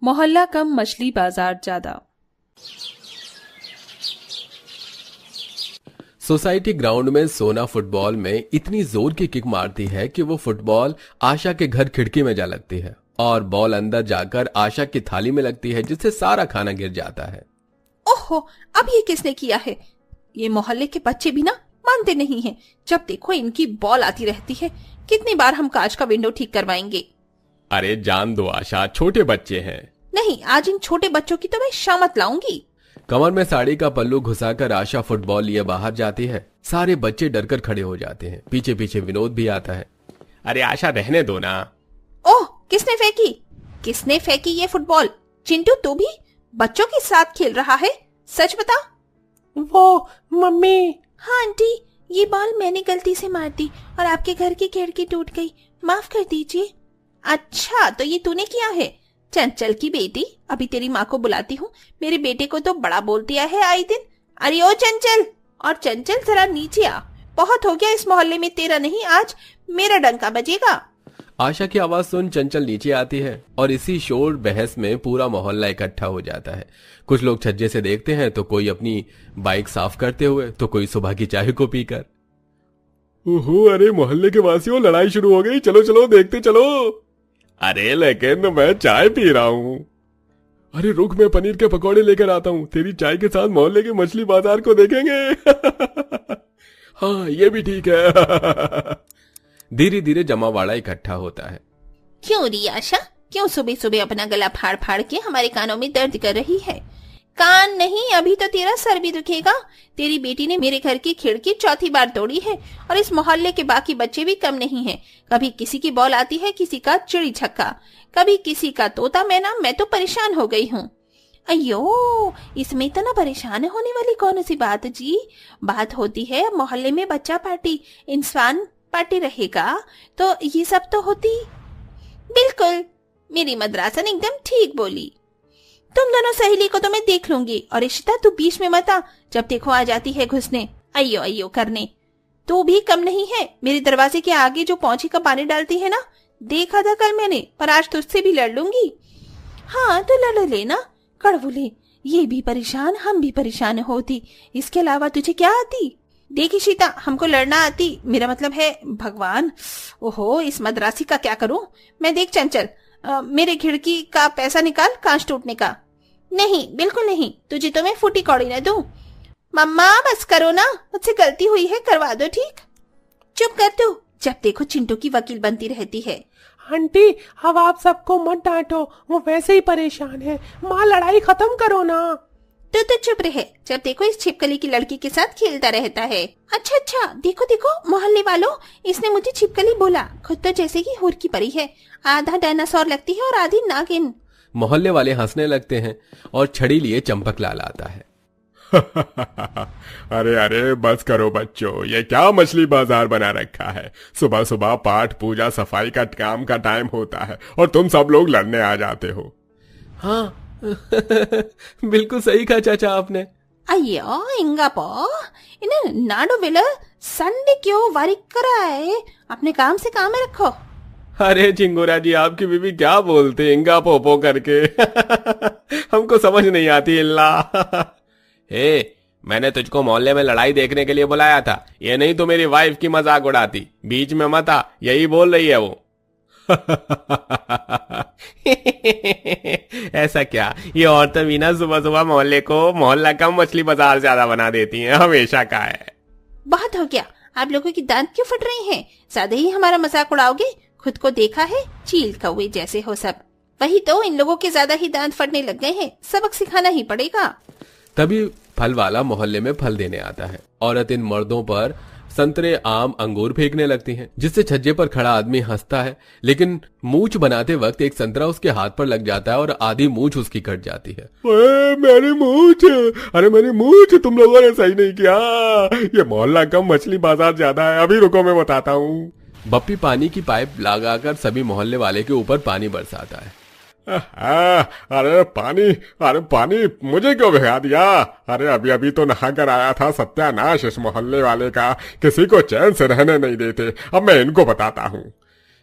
मोहल्ला कम मछली बाजार ज्यादा। सोसाइटी ग्राउंड में सोना फुटबॉल में इतनी जोर की किक मारती है कि वो फुटबॉल आशा के घर खिड़की में जा लगती है और बॉल अंदर जाकर आशा की थाली में लगती है, जिससे सारा खाना गिर जाता है। ओहो, अब ये किसने किया है? ये मोहल्ले के बच्चे भी ना मानते नहीं हैं। जब देखो इनकी बॉल आती रहती है। कितनी बार हम कांच का विंडो ठीक करवाएंगे। अरे जान दो आशा, छोटे बच्चे हैं। नहीं, आज इन छोटे बच्चों की तो मैं शामत लाऊंगी। कमर में साड़ी का पल्लू घुसाकर आशा फुटबॉल लिए बाहर जाती है। सारे बच्चे डरकर खड़े हो जाते हैं। पीछे पीछे विनोद भी आता है। अरे आशा, रहने दो ना। ओह, किसने फेंकी? किसने फेंकी ये फुटबॉल? चिंटू, तू भी बच्चों के साथ खेल रहा है? सच बता। वो मम्मी। हाँ आंटी, ये बॉल मैंने गलती से मार दी और आपके घर की खिड़की टूट गई, माफ कर दीजिए। अच्छा, तो ये तूने किया है? चंचल की बेटी, अभी तेरी माँ को बुलाती हूँ। मेरे बेटे को तो बड़ा बोल दिया है आए दिन। अरे ओ चंचल, और चंचल जरा नीचे आ। बहुत हो गया इस मोहल्ले में तेरा नहीं, आज मेरा डंका बजेगा। आशा की आवाज सुन चंचल नीचे आती है और इसी शोर बहस में पूरा मोहल्ला इकट्ठा हो जाता है। कुछ लोग छज्जे से देखते हैं, तो कोई अपनी बाइक साफ करते हुए, तो कोई सुबह की चाय को पीकर। ओहो, अरे मोहल्ले के वासियों, लड़ाई शुरू हो गई। चलो चलो देखते चलो। अरे लेकिन मैं चाय पी रहा हूँ। अरे रुक, मैं पनीर के पकौड़े लेकर आता हूँ। तेरी चाय के साथ मोहल्ले के मछली बाजार को देखेंगे। हाँ, ये भी ठीक है। धीरे धीरे जमावाड़ा इकट्ठा होता है। क्यों री आशा, क्यों सुबह सुबह अपना गला फाड़ फाड़ के हमारे कानों में दर्द कर रही है? कान नहीं, अभी तो तेरा सर भी दुखेगा। तेरी बेटी ने मेरे घर की खिड़की चौथी बार तोड़ी है और इस मोहल्ले के बाकी बच्चे भी कम नहीं हैं। कभी किसी की बॉल आती है, किसी का चिड़ी छक्का, कभी किसी का तोता मैना। मैं तो परेशान हो गई हूँ। अयो, इसमें इतना परेशान होने वाली कौन सी बात जी? बात होती है मोहल्ले में बच्चा पार्टी, इंसान पार्टी रहेगा तो ये सब तो होती। बिल्कुल, मेरी मद्रासन एकदम ठीक बोली। तुम दोनों सहेली को तो मैं देख लूंगी, और इशिता तू बीच में मत आ। जब देखो आ जाती है घुसने, अयो अयो करने। तू भी कम नहीं है। मेरे दरवाजे के आगे जो पौंछी का पानी डालती है ना, देखा था कल मैंने, पर आज तुझसे भी लड़ लूंगी। हाँ तो लड़ लेना। कड़वुले, ये भी परेशान, हम भी परेशान होती। इसके अलावा तुझे क्या आती? देख इशिता, हमको लड़ना आती, मेरा मतलब है भगवान। ओहो, इस मद्रासी का क्या करूं मैं? देख चंचल, मेरे खिड़की का पैसा निकाल कांच टूटने का। नहीं, बिल्कुल नहीं, तुझे तो मैं फूटी कौड़ी न दूं। मम्मा बस करो ना, मुझसे गलती हुई है, करवा दो ठीक। चुप कर तू, जब देखो चिंटू की वकील बनती रहती है। आंटी, अब आप सबको मत डांटो, वो वैसे ही परेशान है। माँ, लड़ाई खत्म करो ना। तो चुप रहे, जब देखो इस छिपकली की लड़की के साथ खेलता रहता है। अच्छा अच्छा, देखो देखो मोहल्ले वालों, इसने मुझे छिपकली बोला। खुद तो जैसे कि हूर की परी है, आधा डायनासोर लगती है और आधी नागिन। मोहल्ले वाले हंसने लगते हैं और छड़ी लिए चंपकलाल आता है। अरे अरे बस करो बच्चों, ये क्या मछली बाजार बना रखा है? सुबह सुबह पाठ पूजा सफाई का काम का टाइम होता है और तुम सब लोग लड़ने आ जाते हो। हाँ बिल्कुल सही कहा चाचा आपने। अयो इंगापो, इन्हें नाडो वेला संडे क्यों वारी कराए? अपने काम से काम में रखो। अरे चिंगोरा जी, आपकी बीबी क्या बोलते इंगा पोपो करके। हमको समझ नहीं आती इल्ला। हे, मैंने तुझको मोहल्ले में लड़ाई देखने के लिए बुलाया था, ये नहीं तो मेरी वाइफ की मजाक उड़ाती। बीच में मत आ, यही बोल रही है वो। ऐसा क्या, ये औरतें भी ना सुबह सुबह मोहल्ले को मोहल्ला कम मछली बाजार ज्यादा बना देती हैं, हमेशा का है। बहुत हो गया, आप लोगों की दांत क्यों फट रहे हैं? ज्यादा ही हमारा मजाक उड़ाओगे? खुद को देखा है, चील कौवे जैसे हो सब। वही तो, इन लोगों के ज्यादा ही दांत फटने लग गए हैं, सबक सिखाना ही पड़ेगा। तभी फल वाला मोहल्ले में फल देने आता है। औरत इन मर्दों पर संतरे आम अंगूर फेंकने लगती हैं, जिससे छज्जे पर खड़ा आदमी हंसता है, लेकिन मूछ बनाते वक्त एक संतरा उसके हाथ पर लग जाता है और आधी मूछ उसकी कट जाती है। मेरी मूछ, अरे मेरी मूछ, तुम लोगों ने सही नहीं किया। ये मोहल्ला कम मछली बाजार ज्यादा है। अभी रुको, मैं बताता हूँ। बप्पी पानी की पाइप लगाकर सभी मोहल्ले वाले के ऊपर पानी बरसाता है। अरे पानी मुझे क्यों भिगा दिया? अरे अभी अभी तो नहा कर आया था। सत्यानाश इस मोहल्ले वाले का, किसी को चैन से रहने नहीं देते। अब मैं इनको बताता हूँ।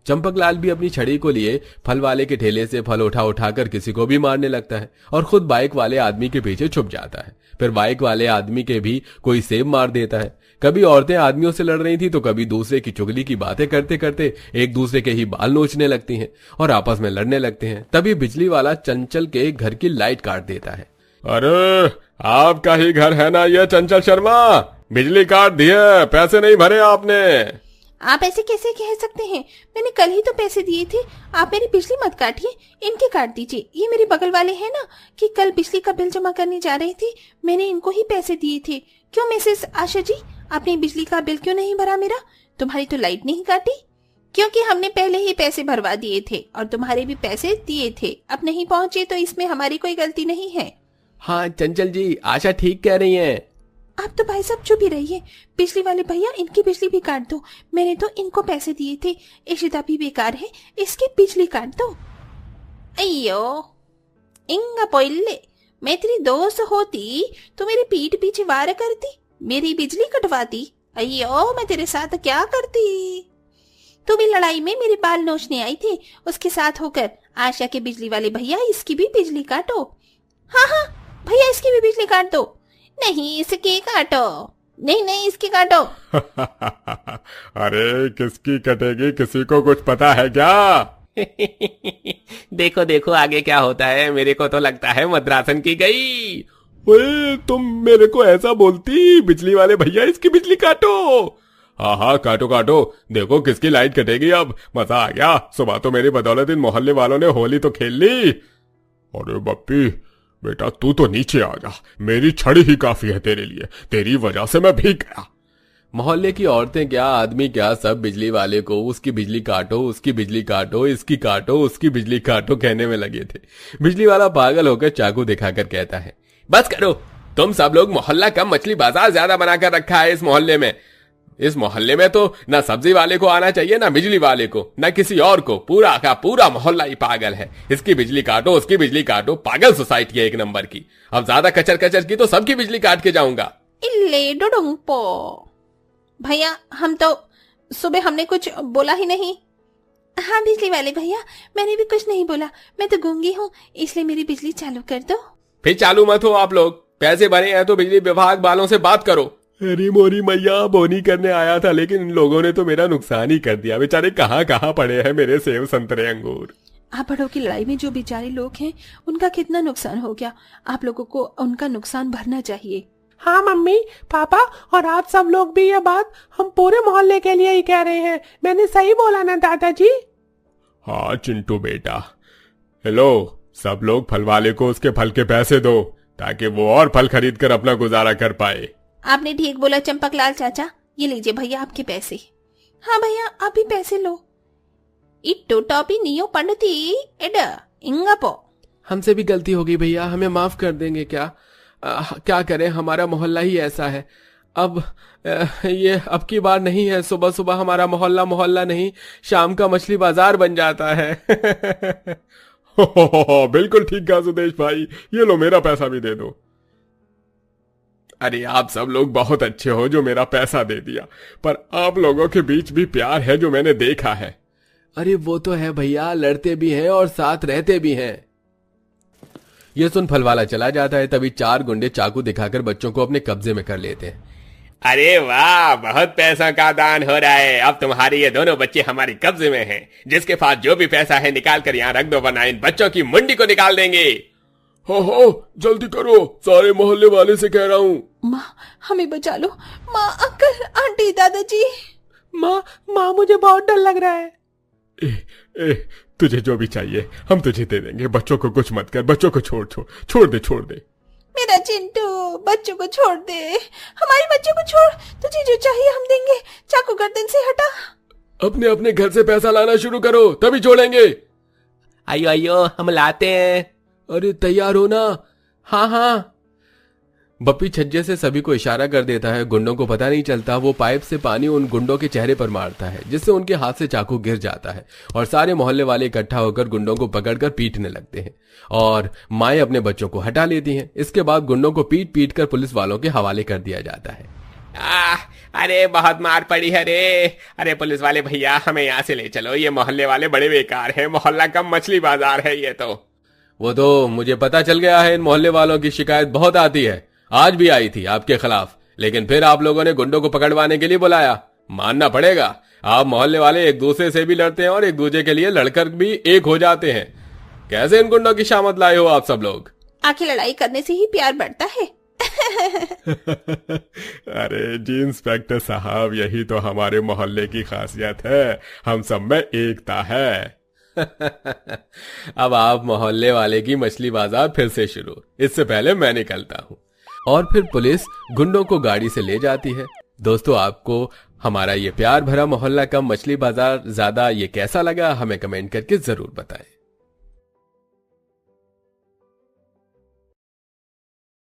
चंपकलाल भी अपनी छड़ी को लिए फल वाले के ठेले से फल उठा उठाकर किसी को भी मारने लगता है और खुद बाइक वाले आदमी के पीछे छुप जाता है। फिर बाइक वाले आदमी के भी कोई सेब मार देता है। कभी औरतें आदमियों से लड़ रही थी तो कभी दूसरे की चुगली की बातें करते करते एक दूसरे के ही बाल नोचने लगती हैं और आपस में लड़ने लगते हैं। तभी बिजली वाला चंचल के घर की लाइट काट देता है। अरे आपका ही घर है ना ये चंचल शर्मा? बिजली काट दी है, पैसे नहीं भरे आपने। आप ऐसे कैसे कह सकते हैं? मैंने कल ही तो पैसे दिए थे। आप मेरी बिजली मत काटिए, इनके काट दीजिए। ये मेरे बगल वाले हैं ना कि कल बिजली का बिल जमा करने जा रही थी, मैंने इनको ही पैसे दिए थे। क्यों मिसेस आशा जी, आपने बिजली का बिल क्यों नहीं भरा मेरा? तुम्हारी तो लाइट नहीं काटी? क्योंकि हमने पहले ही पैसे भरवा दिए थे और तुम्हारे भी पैसे दिए थे। अब नहीं पहुंचे तो इसमें हमारी कोई गलती नहीं है। हाँ चंचल जी, आशा ठीक कह रही है। आप तो भाई साहब चुप ही रहिए। बिजली वाले भैया, इनकी बिजली भी काट दो। मैंने तो इनको पैसे दिए थे। इशिता भी बेकार है, इसकी बिजली काट दो। अयो इंगा पोइल्ले, मैं तेरी दोस्त होती तो मेरी पीठ पीछे वार करती, मेरी बिजली कटवाती। अयो मैं तेरे साथ क्या करती? तू भी लड़ाई में मेरे बाल नोचने आई थी, उसके साथ होकर आशा के बिजली वाले भैया, इसकी भी बिजली काटो। हाँ हाँ भैया, इसकी भी बिजली काट दो। नहीं इसकी काटो, नहीं नहीं इसकी काटो। अरे किसकी कटेगी, किसी को कुछ पता है क्या? देखो देखो आगे क्या होता है। मेरे को तो लगता है मद्रासन की गई। ओए तुम मेरे को ऐसा बोलती? बिजली वाले भैया इसकी बिजली काटो। हाँ हाँ काटो काटो, देखो किसकी लाइट कटेगी अब। मजा आ गया, सुबह तो मेरी बदौलत इन मोहल्ले वालों ने होली तो खेल ली। अरे बप्पी बेटा तू तो नीचे आ जा, मेरी छड़ी ही काफी है तेरे लिए, तेरी वजह से मैं भीग गया। मोहल्ले की औरतें क्या, आदमी क्या, सब बिजली वाले को उसकी बिजली काटो, उसकी बिजली काटो, इसकी काटो, उसकी बिजली काटो कहने में लगे थे। बिजली वाला पागल होकर चाकू दिखाकर कहता है, बस करो, तुम सब लोग मोहल्ला कम मछली बाजार ज्यादा बनाकर रखा है इस मोहल्ले में। इस मोहल्ले में तो ना सब्जी वाले को आना चाहिए, ना बिजली वाले को, ना किसी और को। पूरा का पूरा मोहल्ला ही पागल है। इसकी बिजली काटो, उसकी बिजली काटो, पागल सोसाइटी है एक नंबर की। अब ज्यादा कचर कचर की तो सबकी बिजली काट के जाऊंगा। इल्ले डुडुंगपो। भैया हम तो सुबह हमने कुछ बोला ही नहीं। हाँ बिजली वाले भैया, मैंने भी कुछ नहीं बोला, मैं तो गूंगी हूँ, इसलिए मेरी बिजली चालू कर दो। फिर चालू मत हो आप लोग, पैसे भरे हैं तो बिजली विभाग वालों से बात करो। अरे मोरी मैया, बोनी करने आया था लेकिन इन लोगों ने तो मेरा नुकसान ही कर दिया। बेचारे कहाँ कहाँ पड़े हैं मेरे सेब संतरे अंगूर। आप बड़ों की लड़ाई में जो बेचारे लोग हैं उनका कितना नुकसान हो गया। आप लोगों को उनका नुकसान भरना चाहिए। हाँ मम्मी पापा और आप सब लोग भी, ये बात हम पूरे मोहल्ले के लिए ही कह रहे हैं। मैंने सही बोला ना दादाजी? हाँ चिंटू बेटा। हेलो, सब लोग फल वाले को उसके फल के पैसे दो ताकि वो और फल खरीद कर अपना गुजारा कर पाए। आपने ठीक बोला चंपकलाल चाचा, ये लीजिए भैया आपके पैसे। हाँ भैया आप भी पैसे लो। इट्टो टॉपी नियो पंडती एडा इंगापो। हमसे भी गलती हो गई भैया, हमें माफ कर देंगे क्या? क्या करें, हमारा मोहल्ला ही ऐसा है। अब ये अब की बार नहीं है, सुबह सुबह हमारा मोहल्ला मोहल्ला नहीं, शाम का मछली बाजार बन जाता है। बिल्कुल ठीक कहा सुदेश भाई, ये लो मेरा पैसा भी दे दो। अरे आप सब लोग बहुत अच्छे हो जो मेरा पैसा दे दिया, पर आप लोगों के बीच भी प्यार है जो मैंने देखा है। अरे वो तो है भैया, लड़ते भी हैं और साथ रहते भी हैं। ये सुन फल वाला चला जाता है, तभी चार गुंडे चाकू दिखाकर बच्चों को अपने कब्जे में कर लेते हैं। अरे वाह, बहुत पैसा का दान हो रहा है। अब तुम्हारे ये दोनों बच्चे हमारे कब्जे में हैं। जिसके पास जो भी पैसा है निकाल कर यहाँ रख दो, वरना इन बच्चों की मुंडी को निकाल देंगे। हो जल्दी करो, सारे मोहल्ले वाले से कह रहा हूँ। माँ हमें बचा लो, माँ अंकल आंटी दादाजी। माँ मुझे बहुत डर लग रहा है। तुझे जो भी चाहिए हम तुझे दे देंगे। बच्चों को कुछ मत कर, बच्चों को छोड़ दे। मेरा चिंटू, बच्चों को छोड़ दे, हमारे बच्चों को छोड़, तुझे जो चाहिए हम देंगे। चाकू गर्दन से हटा। अपने अपने घर से पैसा लाना शुरू करो, तभी छोड़ेंगे। आइयो हम लाते हैं। अरे तैयार हो ना? हाँ। बप्पी छज्जे से सभी को इशारा कर देता है। गुंडों को पता नहीं चलता, वो पाइप से पानी उन गुंडों के चेहरे पर मारता है, जिससे उनके हाथ से चाकू गिर जाता है और सारे मोहल्ले वाले इकट्ठा होकर गुंडों को पकड़कर पीटने लगते हैं और माएं अपने बच्चों को हटा लेती हैं। इसके बाद गुंडों को पीट कर पुलिस वालों के हवाले कर दिया जाता है। अरे बहुत मार पड़ी है रे। अरे पुलिस वाले भैया हमें यहाँ से ले चलो, ये मोहल्ले वाले बड़े बेकार हैं, मोहल्ला कम मछली बाजार है ये तो। वो तो मुझे पता चल गया है, इन मोहल्ले वालों की शिकायत बहुत आती है, आज भी आई थी आपके खिलाफ, लेकिन फिर आप लोगों ने गुंडों को पकड़वाने के लिए बुलाया। मानना पड़ेगा, आप मोहल्ले वाले एक दूसरे से भी लड़ते हैं और एक दूसरे के लिए लड़कर भी एक हो जाते हैं। कैसे इन गुंडों की शामत लाए हो आप सब लोग? आखिर लड़ाई करने से ही प्यार बढ़ता है। अरे जी इंस्पेक्टर साहब, यही तो हमारे मोहल्ले की खासियत है, हम सब में एकता है। अब आप मोहल्ले वाले की मछली बाजार फिर से शुरू, इससे पहले मैं निकलता हूँ। और फिर पुलिस गुंडों को गाड़ी से ले जाती है। दोस्तों, आपको हमारा ये प्यार भरा मोहल्ला कम मछली बाजार ज्यादा ये कैसा लगा, हमें कमेंट करके जरूर बताएं।